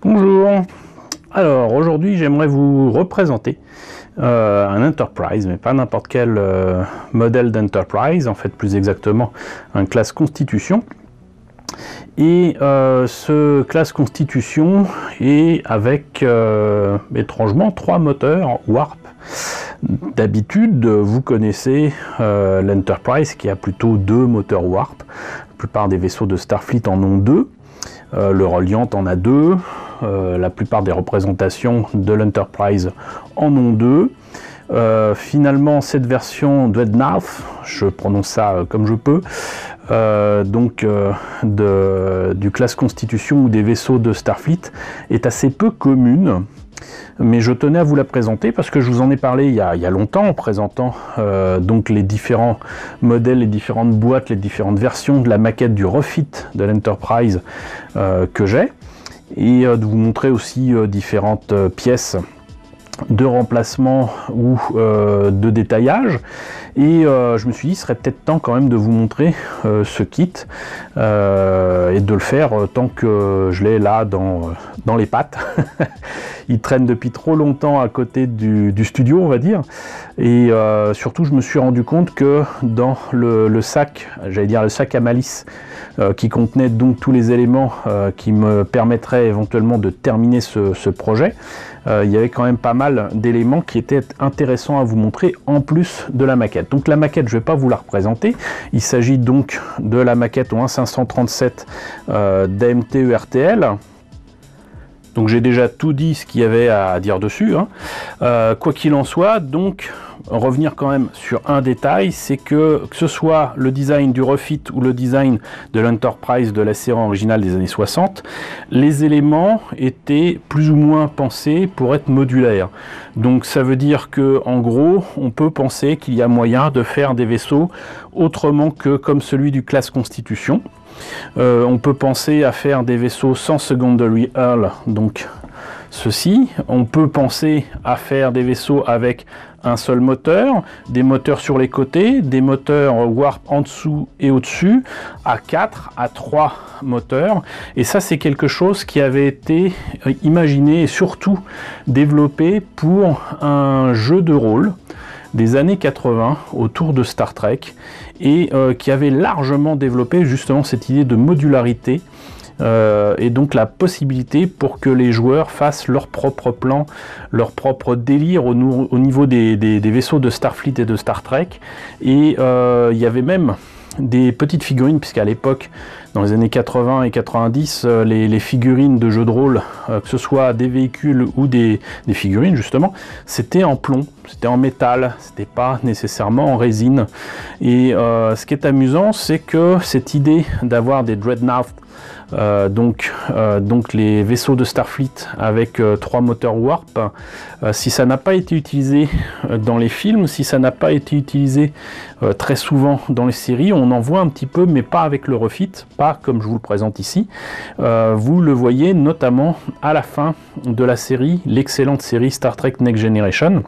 Bonjour. Alors aujourd'hui j'aimerais vous représenter un Enterprise, mais pas n'importe quel modèle d'Enterprise, en fait plus exactement un classe Constitution. Et ce classe Constitution est avec étrangement 3 moteurs Warp. D'habitude vous connaissez l'Enterprise qui a plutôt 2 moteurs Warp. La plupart des vaisseaux de Starfleet en ont 2. Le Reliant en a 2, la plupart des représentations de l'Enterprise en ont 2. Finalement, cette version Dreadnought, je prononce ça comme je peux, du classe Constitution ou des vaisseaux de Starfleet, est assez peu commune. Mais je tenais à vous la présenter parce que je vous en ai parlé il y a longtemps en présentant donc les différents modèles, les différentes boîtes, les différentes versions de la maquette du refit de l'Enterprise que j'ai, et de vous montrer aussi différentes pièces de remplacement ou de détaillage. Et je me suis dit, il serait peut-être temps quand même de vous montrer ce kit et de le faire tant que je l'ai là dans les pattes. Il traîne depuis trop longtemps à côté du studio, on va dire. Et surtout, je me suis rendu compte que dans le sac, j'allais dire le sac à malice, qui contenait donc tous les éléments qui me permettraient éventuellement de terminer ce projet, il y avait quand même pas mal d'éléments qui étaient intéressants à vous montrer en plus de la maquette. Donc la maquette, je ne vais pas vous la représenter. Il s'agit donc de la maquette au 1.537 d'AMT-ERTL. Donc j'ai déjà tout dit ce qu'il y avait à dire dessus, hein. Quoi qu'il en soit, donc revenir quand même sur un détail, c'est que ce soit le design du refit ou le design de l'Enterprise de la série originale des années 60, les éléments étaient plus ou moins pensés pour être modulaires. Donc ça veut dire que en gros, on peut penser qu'il y a moyen de faire des vaisseaux autrement que comme celui du classe Constitution. On peut penser à faire des vaisseaux sans secondary hull, donc ceci. On peut penser à faire des vaisseaux avec un seul moteur, des moteurs sur les côtés, des moteurs Warp en dessous et au-dessus, à 4, à 3 moteurs. Et ça, c'est quelque chose qui avait été imaginé et surtout développé pour un jeu de rôle des années 80 autour de Star Trek, et qui avait largement développé justement cette idée de modularité et donc la possibilité pour que les joueurs fassent leur propre plan, leur propre délire au niveau des vaisseaux de Starfleet et de Star Trek. Et il y avait même des petites figurines, puisqu'à l'époque, dans les années 80 et 90, les figurines de jeux de rôle, que ce soit des véhicules ou des figurines justement, c'était en plomb, c'était en métal, c'était pas nécessairement en résine. Et ce qui est amusant, c'est que cette idée d'avoir des Dreadnought, donc les vaisseaux de Starfleet avec 3 moteurs Warp, si ça n'a pas été utilisé dans les films, si ça n'a pas été utilisé très souvent dans les séries, on en voit un petit peu, mais pas avec le refit, pas comme je vous le présente ici. Vous le voyez notamment à la fin de la série, l'excellente série Star Trek Next Generation.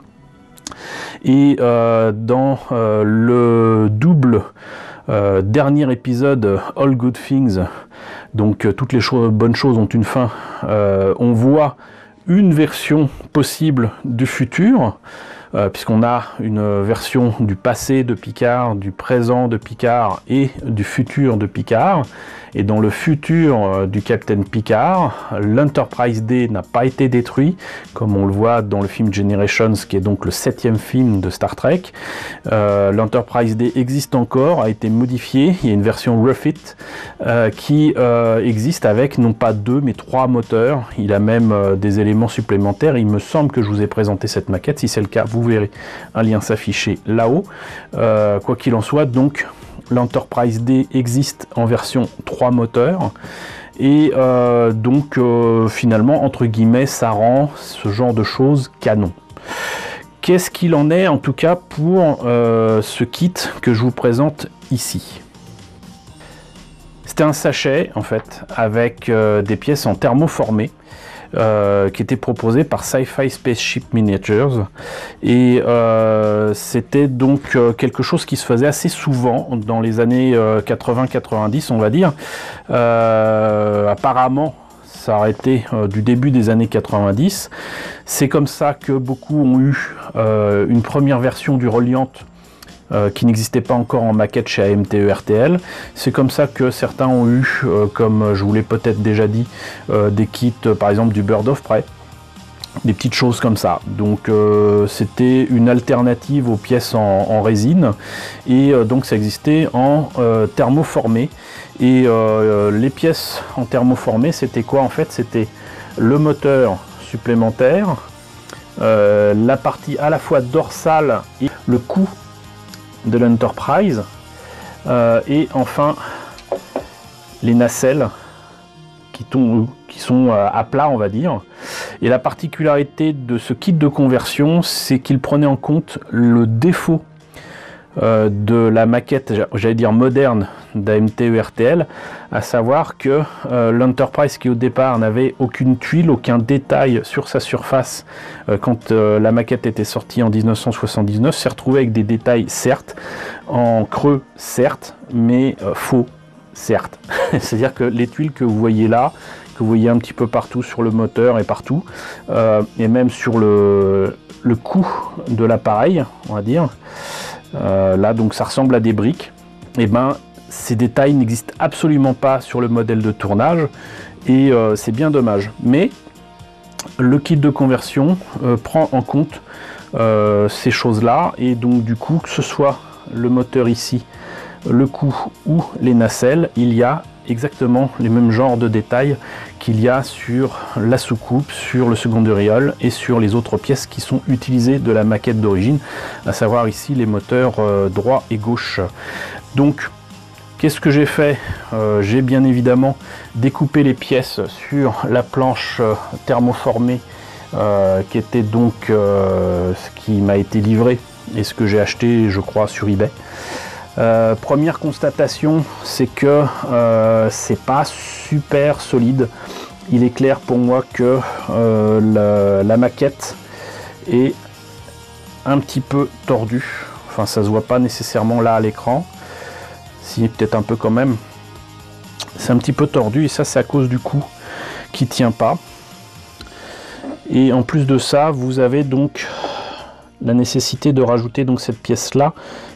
Et dans le double dernier épisode All Good Things, donc toutes les bonnes choses ont une fin, on voit une version possible du futur, puisqu'on a une version du passé de Picard, du présent de Picard et du futur de Picard. Et dans le futur du Captain Picard, l'Enterprise D n'a pas été détruit, comme on le voit dans le film Generations, qui est donc le 7e film de Star Trek. L'Enterprise D existe encore, a été modifié. Il y a une version refit qui existe avec non pas 2 mais 3 moteurs. Il a même des éléments supplémentaires. Il me semble que je vous ai présenté cette maquette. Si c'est le cas, vous verrez un lien s'afficher là-haut. Quoi qu'il en soit, donc l'Enterprise D existe en version 3 moteurs, et finalement, entre guillemets, ça rend ce genre de choses canon. Qu'est-ce qu'il en est en tout cas pour ce kit que je vous présente ici? C'était un sachet en fait avec des pièces en thermoformé qui était proposé par Sci-Fi Spaceship Miniatures, et c'était donc quelque chose qui se faisait assez souvent dans les années 80-90 on va dire. Apparemment ça a été du début des années 90. C'est comme ça que beaucoup ont eu une première version du Reliant qui n'existait pas encore en maquette chez AMT-ERTL. C'est comme ça que certains ont eu, comme je vous l'ai peut-être déjà dit, des kits par exemple du Bird of Prey, des petites choses comme ça. Donc c'était une alternative aux pièces en résine, et donc ça existait en thermoformé. Et les pièces en thermoformé, c'était quoi en fait? C'était le moteur supplémentaire, la partie à la fois dorsale et le cou de l'Enterprise, et enfin les nacelles qui sont à plat, on va dire. Et la particularité de ce kit de conversion, c'est qu'il prenait en compte le défaut de la maquette, j'allais dire moderne, d'AMT-ERTL, à savoir que l'Enterprise, qui au départ n'avait aucune tuile, aucun détail sur sa surface quand la maquette était sortie en 1979, s'est retrouvée avec des détails certes, en creux certes, mais faux certes. C'est-à-dire que les tuiles que vous voyez là, que vous voyez un petit peu partout sur le moteur et partout, et même sur le cou de l'appareil, on va dire, là donc ça ressemble à des briques, et ben ces détails n'existent absolument pas sur le modèle de tournage, et c'est bien dommage. Mais le kit de conversion prend en compte ces choses là, et donc du coup, que ce soit le moteur ici, le cou ou les nacelles, il y a exactement les mêmes genres de détails qu'il y a sur la soucoupe, sur le secondary hull et sur les autres pièces qui sont utilisées de la maquette d'origine, à savoir ici les moteurs droit et gauche. Donc qu'est-ce que j'ai fait? J'ai bien évidemment découpé les pièces sur la planche thermoformée qui était donc ce qui m'a été livré et ce que j'ai acheté, je crois, sur eBay. Première constatation, c'est que c'est pas super solide. Il est clair pour moi que la maquette est un petit peu tordue. Enfin, ça se voit pas nécessairement là à l'écran. Si, peut-être un peu quand même. C'est un petit peu tordu, et ça c'est à cause du cou qui tient pas. Et en plus de ça, vous avez donc la nécessité de rajouter donc cette pièce là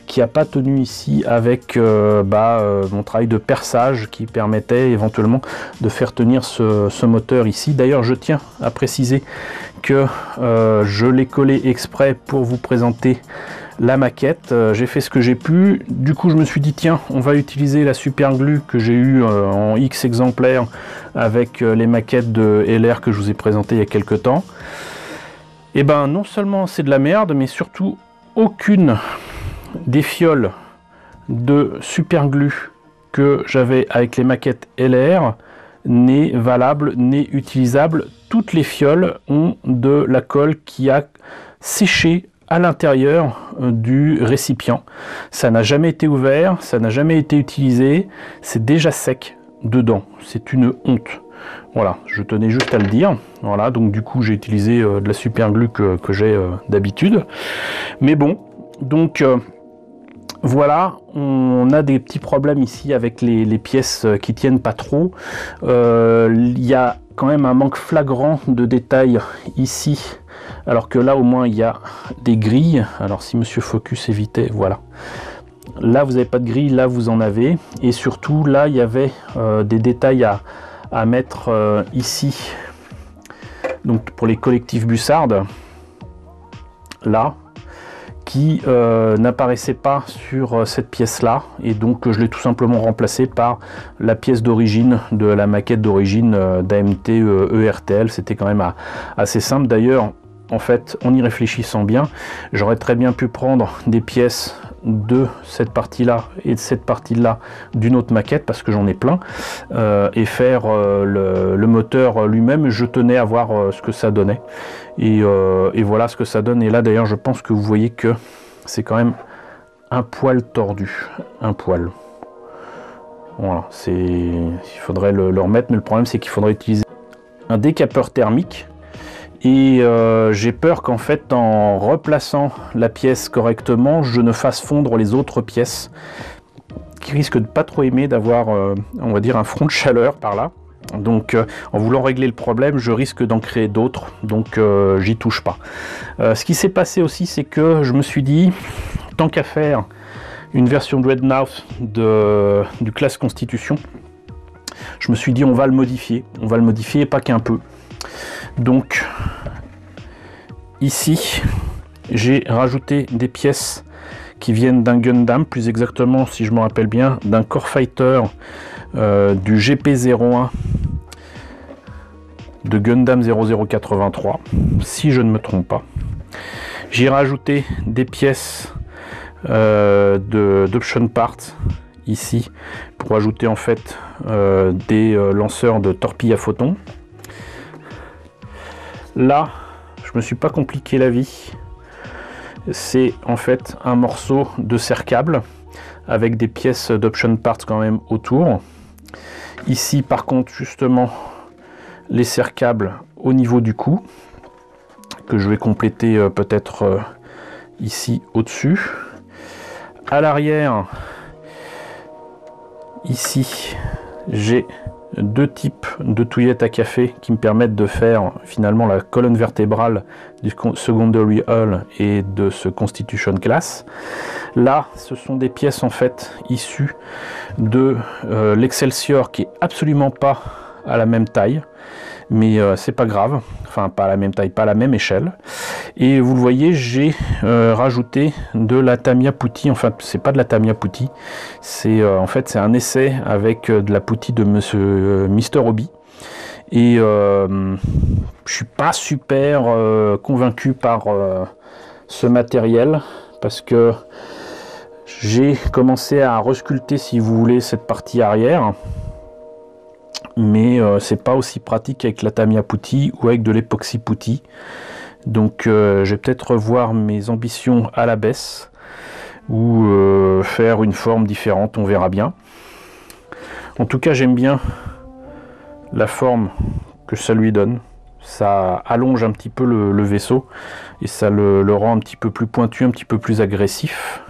qui n'a pas tenu ici avec mon travail de perçage qui permettait éventuellement de faire tenir ce moteur ici. D'ailleurs, je tiens à préciser que je l'ai collé exprès pour vous présenter la maquette. J'ai fait ce que j'ai pu. Du coup, je me suis dit, tiens, on va utiliser la super glue que j'ai eu en X exemplaires avec les maquettes de LR que je vous ai présentées il y a quelques temps. Et ben, non seulement c'est de la merde, mais surtout aucune des fioles de super glue que j'avais avec les maquettes LR n'est valable, n'est utilisable. Toutes les fioles ont de la colle qui a séché à l'intérieur du récipient. Ça n'a jamais été ouvert, ça n'a jamais été utilisé, c'est déjà sec dedans. C'est une honte. Voilà, je tenais juste à le dire. Voilà, donc du coup j'ai utilisé de la super glue que j'ai d'habitude. Mais bon, donc voilà, on a des petits problèmes ici avec les pièces qui tiennent pas trop. Il y a quand même un manque flagrant de détails ici, alors que là au moins il y a des grilles. Alors si Monsieur Focus évitait, voilà. Là vous n'avez pas de grille, là vous en avez. Et surtout là il y avait des détails à mettre ici. Donc pour les collectifs bussardes, là, qui n'apparaissait pas sur cette pièce là, et donc je l'ai tout simplement remplacé par la pièce d'origine de la maquette d'origine d'AMT-ERTL. C'était quand même assez simple. D'ailleurs, en fait, en y réfléchissant bien, j'aurais très bien pu prendre des pièces de cette partie là et de cette partie là d'une autre maquette, parce que j'en ai plein, et faire le moteur lui-même. Je tenais à voir ce que ça donnait, et voilà ce que ça donne. Et là d'ailleurs je pense que vous voyez que c'est quand même un poil tordu, un poil. Voilà, il faudrait le remettre, mais le problème c'est qu'il faudrait utiliser un décapeur thermique. Et j'ai peur qu'en fait, en replaçant la pièce correctement, je ne fasse fondre les autres pièces qui risquent de pas trop aimer d'avoir, on va dire, un front de chaleur par là. Donc en voulant régler le problème, je risque d'en créer d'autres, donc j'y touche pas. Ce qui s'est passé aussi, c'est que je me suis dit, tant qu'à faire une version Dreadnought du classe Constitution, je me suis dit on va le modifier pas qu'un peu. Donc ici j'ai rajouté des pièces qui viennent d'un Gundam, plus exactement si je me rappelle bien d'un Core Fighter du GP01 de Gundam 0083, si je ne me trompe pas. J'ai rajouté des pièces d'option parts ici pour ajouter en fait des lanceurs de torpilles à photons. Là, je me suis pas compliqué la vie. C'est en fait un morceau de serre-câble avec des pièces d'option parts quand même autour. Ici par contre justement les serre-câbles au niveau du cou que je vais compléter peut-être ici au-dessus. À l'arrière, ici, j'ai deux types de touillettes à café qui me permettent de faire finalement la colonne vertébrale du Secondary Hull et de ce Constitution Class. Là, ce sont des pièces en fait issues de l'Excelsior qui est absolument pas à la même taille. Mais c'est pas grave, enfin pas à la même taille, pas à la même échelle. Et vous le voyez, j'ai rajouté de la Tamiya Putty. Enfin, c'est pas de la Tamiya Putty, c'est en fait c'est un essai avec de la Putty de Monsieur Mister Hobby. Et je suis pas super convaincu par ce matériel parce que j'ai commencé à resculpter, si vous voulez, cette partie arrière. Mais c'est pas aussi pratique avec la Tamiya Putty ou avec de l'époxy Putty. Donc je vais peut-être revoir mes ambitions à la baisse ou faire une forme différente, on verra bien. En tout cas, j'aime bien la forme que ça lui donne. Ça allonge un petit peu le vaisseau et ça le rend un petit peu plus pointu, un petit peu plus agressif.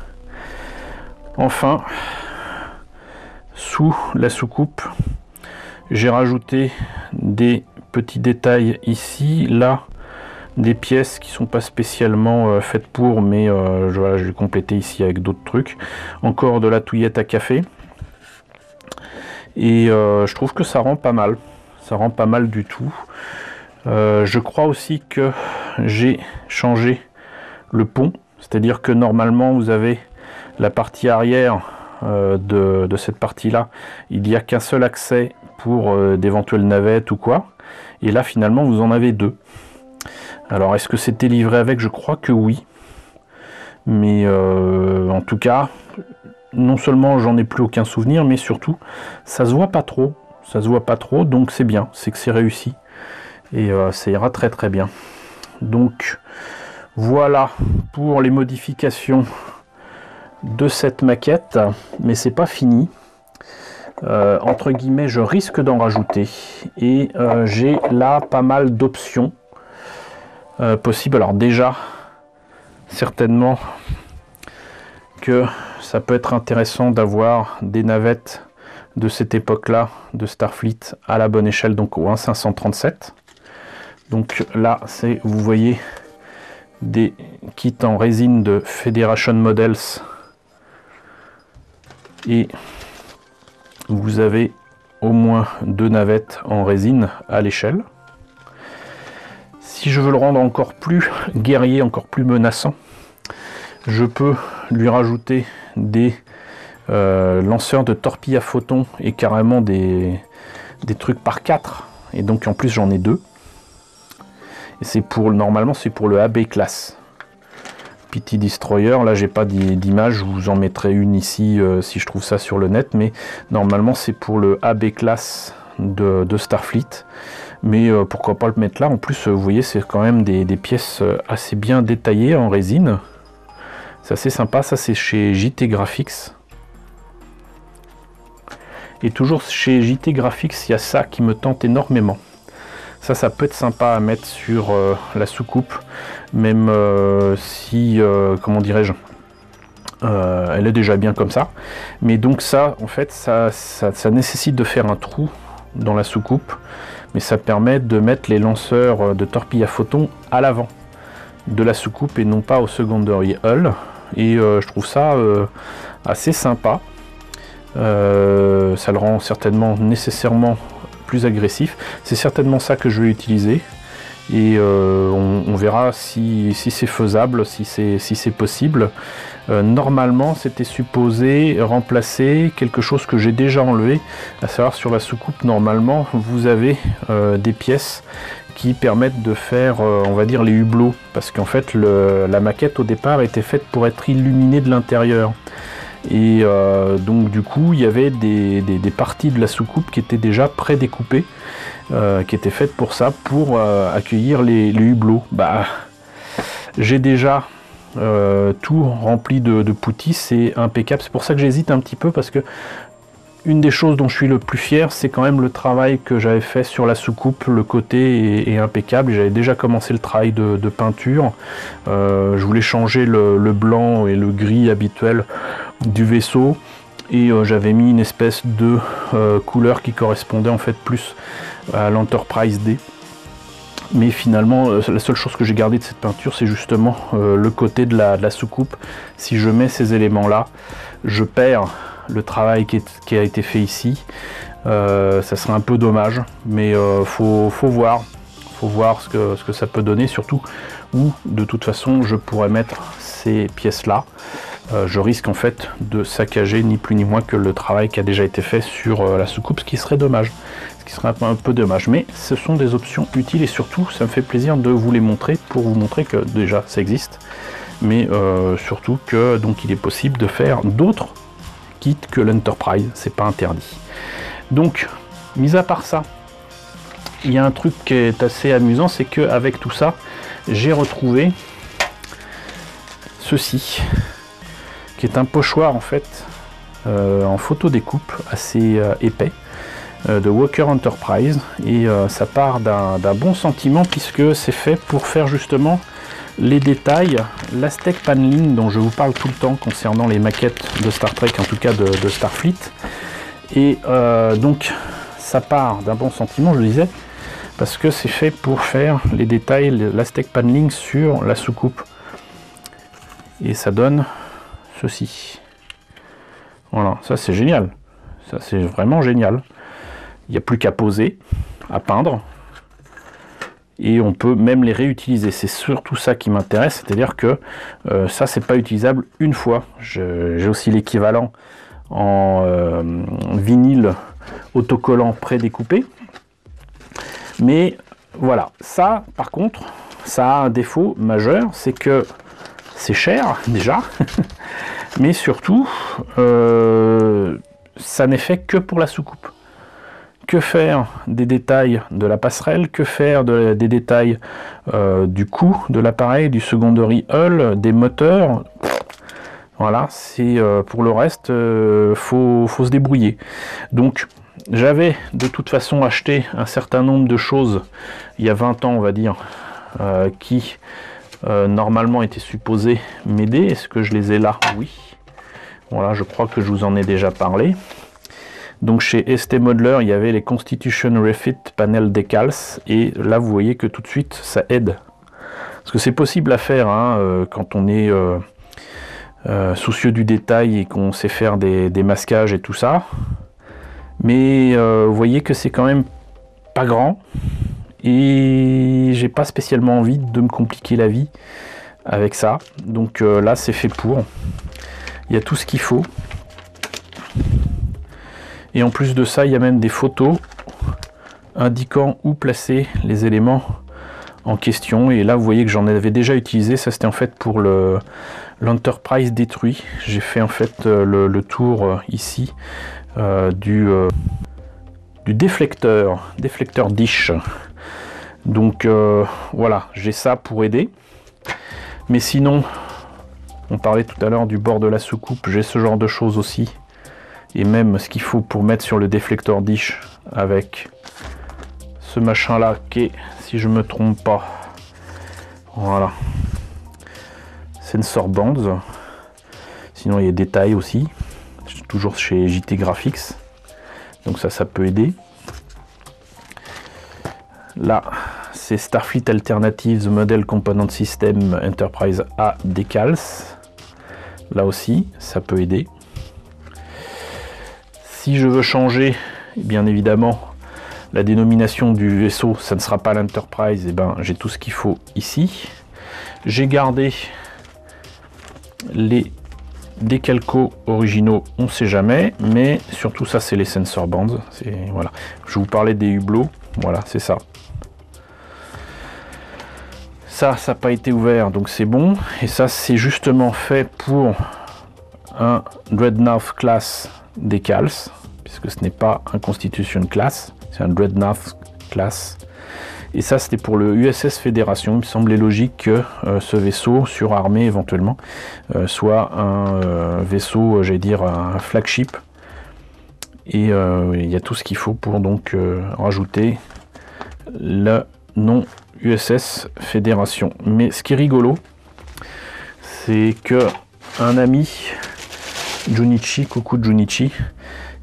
Enfin, sous la soucoupe, j'ai rajouté des petits détails ici, là, des pièces qui sont pas spécialement faites pour, mais voilà, je vais compléter ici avec d'autres trucs. Encore de la touillette à café. Et je trouve que ça rend pas mal. Ça rend pas mal du tout. Je crois aussi que j'ai changé le pont. C'est-à-dire que normalement, vous avez la partie arrière de cette partie-là. Il n'y a qu'un seul accès pour d'éventuelles navettes ou quoi, et là finalement vous en avez deux. Alors est-ce que c'était livré avec? Je crois que oui, mais en tout cas non seulement j'en ai plus aucun souvenir, mais surtout ça se voit pas trop, donc c'est bien, c'est que c'est réussi et ça ira très très bien. Donc voilà pour les modifications de cette maquette, mais c'est pas fini. Entre guillemets, je risque d'en rajouter et j'ai là pas mal d'options possibles. Alors déjà, certainement que ça peut être intéressant d'avoir des navettes de cette époque-là de Starfleet à la bonne échelle, donc au 1.537. Donc là, c'est, vous voyez, des kits en résine de Federation Models et vous avez au moins deux navettes en résine à l'échelle. Si je veux le rendre encore plus guerrier, encore plus menaçant, je peux lui rajouter des lanceurs de torpilles à photons et carrément des trucs par 4. Et donc en plus j'en ai deux. Et c'est pour, normalement c'est pour le AB class. PT Destroyer, là j'ai pas d'image, je vous en mettrai une ici si je trouve ça sur le net, mais normalement c'est pour le AB class de Starfleet, mais pourquoi pas le mettre là. En plus vous voyez, c'est quand même des pièces assez bien détaillées en résine, c'est assez sympa. Ça c'est chez JT Graphics, et toujours chez JT Graphics il y a ça qui me tente énormément. Ça peut être sympa à mettre sur la soucoupe, même si, comment dirais-je, elle est déjà bien comme ça. Mais donc ça, en fait, ça nécessite de faire un trou dans la soucoupe, mais ça permet de mettre les lanceurs de torpilles à photons à l'avant de la soucoupe et non pas au secondary hull. Et je trouve ça assez sympa. Ça le rend certainement nécessairement plus agressif. C'est certainement ça que je vais utiliser. Et on verra si c'est faisable, si c'est possible. Normalement, c'était supposé remplacer quelque chose que j'ai déjà enlevé, à savoir sur la soucoupe. Normalement, vous avez des pièces qui permettent de faire, on va dire, les hublots, parce qu'en fait, la maquette au départ était faite pour être illuminée de l'intérieur. Et donc du coup, il y avait des parties de la soucoupe qui étaient déjà prédécoupées, qui étaient faites pour ça, pour accueillir les hublots. Bah, j'ai déjà tout rempli de poutis, c'est impeccable. C'est pour ça que j'hésite un petit peu, parce que une des choses dont je suis le plus fier, c'est quand même le travail que j'avais fait sur la soucoupe. Le côté est impeccable. J'avais déjà commencé le travail de peinture. Je voulais changer le blanc et le gris habituel du vaisseau, et j'avais mis une espèce de couleur qui correspondait en fait plus à l'Enterprise D. Mais finalement, la seule chose que j'ai gardé de cette peinture, c'est justement le côté de la soucoupe. Si je mets ces éléments-là, je perds le travail qui a été fait ici. Ça serait un peu dommage, mais faut voir ce que ça peut donner, surtout où de toute façon je pourrais mettre ces pièces-là. Je risque en fait de saccager ni plus ni moins que le travail qui a déjà été fait sur la soucoupe, ce qui serait dommage. Un peu dommage, mais ce sont des options utiles, et surtout ça me fait plaisir de vous les montrer, pour vous montrer que déjà ça existe, mais surtout que donc il est possible de faire d'autres kits que l'Enterprise, c'est pas interdit. Donc, mis à part ça, il y a un truc qui est assez amusant, c'est que avec tout ça, j'ai retrouvé ceci, qui est un pochoir en fait en photo découpe assez épais, de Walker Enterprise, et ça part d'un bon sentiment, puisque c'est fait pour faire justement les détails, l'Aztec paneling dont je vous parle tout le temps concernant les maquettes de Star Trek, en tout cas de Starfleet. Et donc ça part d'un bon sentiment, je disais, parce que c'est fait pour faire les détails, l'Aztec paneling sur la soucoupe. Et ça donne ceci. Voilà, ça c'est génial. Ça c'est vraiment génial. Il n'y a plus qu'à poser, à peindre, et on peut même les réutiliser. C'est surtout ça qui m'intéresse, c'est-à-dire que ça c'est pas utilisable une fois. J'ai aussi l'équivalent en vinyle autocollant prédécoupé, mais voilà, ça par contre ça a un défaut majeur, c'est que c'est cher déjà mais surtout ça n'est fait que pour la soucoupe. Que faire des détails de la passerelle, que faire des détails du cou de l'appareil, du secondary hull, des moteurs. Voilà, c'est pour le reste, faut se débrouiller. Donc j'avais de toute façon acheté un certain nombre de choses il y a 20 ans, on va dire, qui normalement étaient supposées m'aider. Est-ce que je les ai là? Oui. Voilà, je crois que je vous en ai déjà parlé. Donc chez ST Modeler, il y avait les Constitution Refit Panel Decals, et là vous voyez que tout de suite ça aide. Parce que c'est possible à faire hein, quand on est soucieux du détail et qu'on sait faire des masquages et tout ça. Mais vous voyez que c'est quand même pas grand, et j'ai pas spécialement envie de me compliquer la vie avec ça. Donc là c'est fait pour. Il y a tout ce qu'il faut. Et en plus de ça, il y a même des photos indiquant où placer les éléments en question. Et là, vous voyez que j'en avais déjà utilisé. Ça, c'était en fait pour l'Enterprise détruit. J'ai fait en fait le tour ici du déflecteur dish. Donc voilà, j'ai ça pour aider. Mais sinon, on parlait tout à l'heure du bord de la soucoupe. J'ai ce genre de choses aussi. Et même ce qu'il faut pour mettre sur le déflecteur dish, avec ce machin là qui est, si je me trompe pas, voilà, Sensor Bands. Sinon il y a des tailles aussi, toujours chez JT Graphics, donc ça peut aider. Là, c'est Starfleet Alternatives Model Component System Enterprise A Decals. Là aussi, ça peut aider. Si je veux changer, bien évidemment, la dénomination du vaisseau, ça ne sera pas l'Enterprise, et ben j'ai tout ce qu'il faut ici. J'ai gardé les décalcos originaux, on ne sait jamais, mais surtout ça c'est les sensor bands. Voilà. Je vous parlais des hublots, voilà, c'est ça. Ça n'a pas été ouvert, donc c'est bon. Et ça, c'est justement fait pour un Dreadnought Class Decals, puisque ce n'est pas un Constitution Class, c'est un Dreadnought Class. Et ça, c'était pour le USS Fédération. Il me semblait logique que ce vaisseau surarmé, éventuellement, soit un vaisseau, j'allais dire, un flagship. Et il y a tout ce qu'il faut pour donc rajouter le nom USS Fédération. Mais ce qui est rigolo, c'est que un ami, Junichi, coucou Junichi,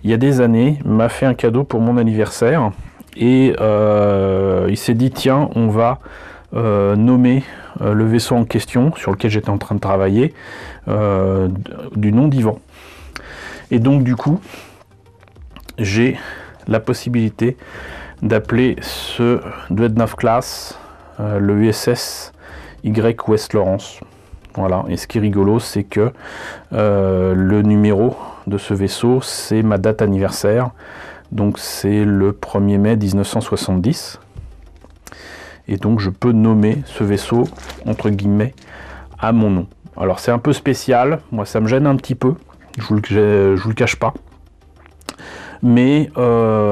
il y a des années, m'a fait un cadeau pour mon anniversaire et il s'est dit tiens, on va nommer le vaisseau en question sur lequel j'étais en train de travailler du nom d'Ivan. Et donc du coup, j'ai la possibilité d'appeler ce Dreadnought Class le USS Y West Lawrence. Voilà, et ce qui est rigolo, c'est que le numéro de ce vaisseau, c'est ma date anniversaire, donc c'est le 1er mai 1970. Et donc je peux nommer ce vaisseau, entre guillemets, à mon nom. Alors c'est un peu spécial, moi ça me gêne un petit peu, je vous le cache pas. Mais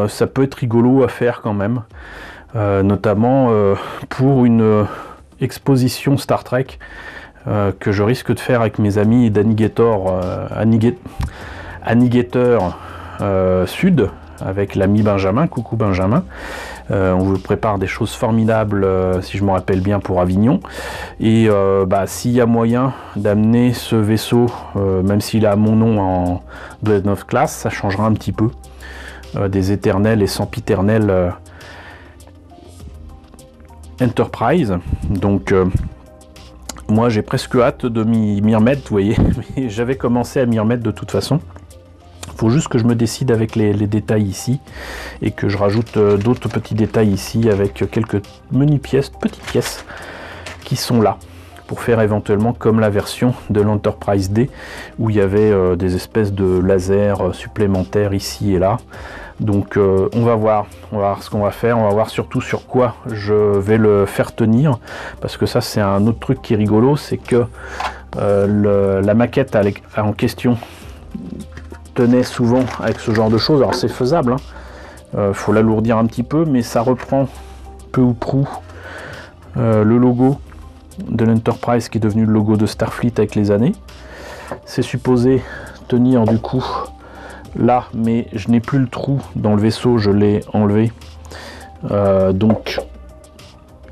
ça peut être rigolo à faire quand même, notamment pour une exposition Star Trek que je risque de faire avec mes amis d'Annigator Sud, avec l'ami Benjamin, coucou Benjamin. On vous prépare des choses formidables, si je me rappelle bien, pour Avignon. Et s'il y a moyen d'amener ce vaisseau, même s'il a mon nom en Dreadnought Class, ça changera un petit peu des éternels et sempiternels Enterprise. Donc moi j'ai presque hâte de m'y remettre, vous voyez. J'avais commencé à m'y remettre de toute façon. Il faut juste que je me décide avec les détails ici et que je rajoute d'autres petits détails ici avec quelques petites pièces qui sont là pour faire éventuellement comme la version de l'Enterprise D où il y avait des espèces de lasers supplémentaires ici et là. Donc on va voir ce qu'on va faire, on va voir surtout sur quoi je vais le faire tenir, parce que ça c'est un autre truc qui est rigolo, c'est que la maquette en question tenait souvent avec ce genre de choses. Alors c'est faisable, faut l'alourdir un petit peu, mais ça reprend peu ou prou le logo de l'Enterprise qui est devenu le logo de Starfleet avec les années. C'est supposé tenir du coup là, mais je n'ai plus le trou dans le vaisseau, je l'ai enlevé. Donc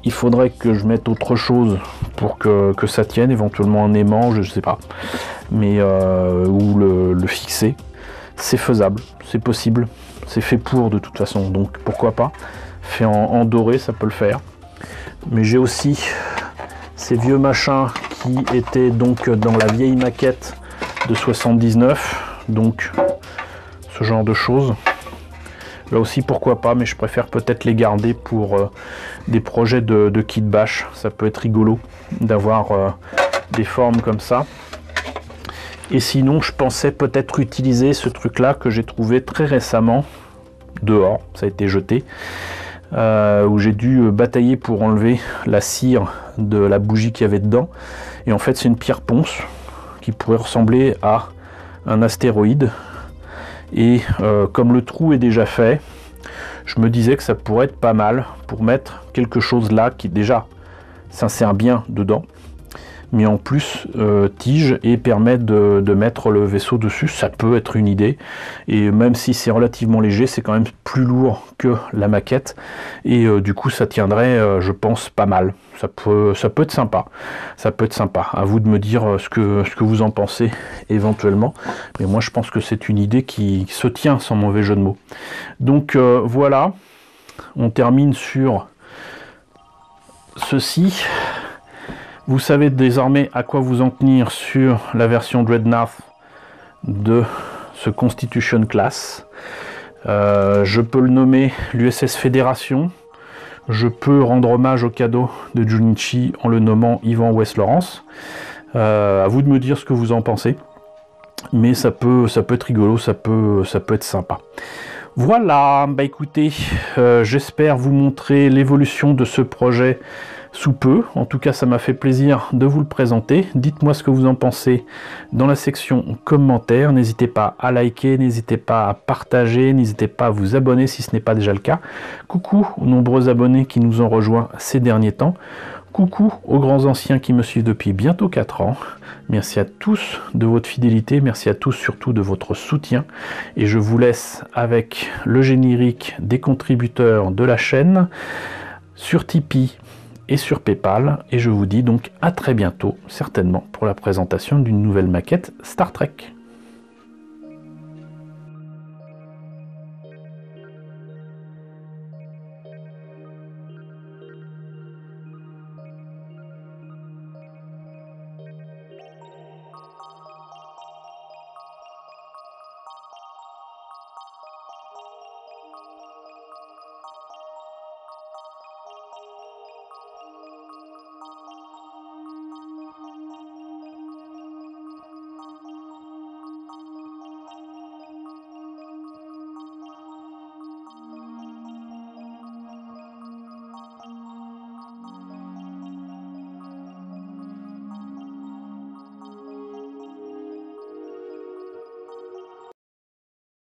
il faudrait que je mette autre chose pour que ça tienne, éventuellement un aimant, je sais pas, mais ou le fixer. C'est faisable, c'est possible, c'est fait pour de toute façon, donc pourquoi pas. Fait en doré, ça peut le faire. Mais j'ai aussi ces vieux machins qui étaient donc dans la vieille maquette de 79, donc ce genre de choses. Là aussi pourquoi pas, mais je préfère peut-être les garder pour des projets de kit bash. Ça peut être rigolo d'avoir des formes comme ça. Et sinon je pensais peut-être utiliser ce truc là que j'ai trouvé très récemment dehors, ça a été jeté, où j'ai dû batailler pour enlever la cire de la bougie qu'il y avait dedans. Et en fait c'est une pierre ponce qui pourrait ressembler à un astéroïde. Et comme le trou est déjà fait, je me disais que ça pourrait être pas mal pour mettre quelque chose là qui déjà s'insère bien dedans, mais en plus tige et permet de mettre le vaisseau dessus. Ça peut être une idée, et même si c'est relativement léger, c'est quand même plus lourd que la maquette, et du coup ça tiendrait je pense pas mal. Ça peut être sympa, ça peut être sympa. À vous de me dire ce que vous en pensez éventuellement, mais moi je pense que c'est une idée qui se tient sans mauvais jeu de mots. Donc voilà, on termine sur ceci. Vous savez désormais à quoi vous en tenir sur la version Dreadnought de ce Constitution Class. Je peux le nommer l'USS Fédération. Je peux rendre hommage au cadeau de Junichi en le nommant Ivan West Lawrence. À vous de me dire ce que vous en pensez. Mais ça peut être rigolo, ça peut être sympa. Voilà, bah écoutez, j'espère vous montrer l'évolution de ce projet sous peu. En tout cas, ça m'a fait plaisir de vous le présenter. Dites-moi ce que vous en pensez dans la section commentaires. N'hésitez pas à liker, n'hésitez pas à partager, n'hésitez pas à vous abonner si ce n'est pas déjà le cas. Coucou aux nombreux abonnés qui nous ont rejoints ces derniers temps. Coucou aux grands anciens qui me suivent depuis bientôt 4 ans. Merci à tous de votre fidélité, merci à tous surtout de votre soutien. Et je vous laisse avec le générique des contributeurs de la chaîne sur Tipeee et sur PayPal. Et je vous dis donc à très bientôt, certainement, pour la présentation d'une nouvelle maquette Star Trek.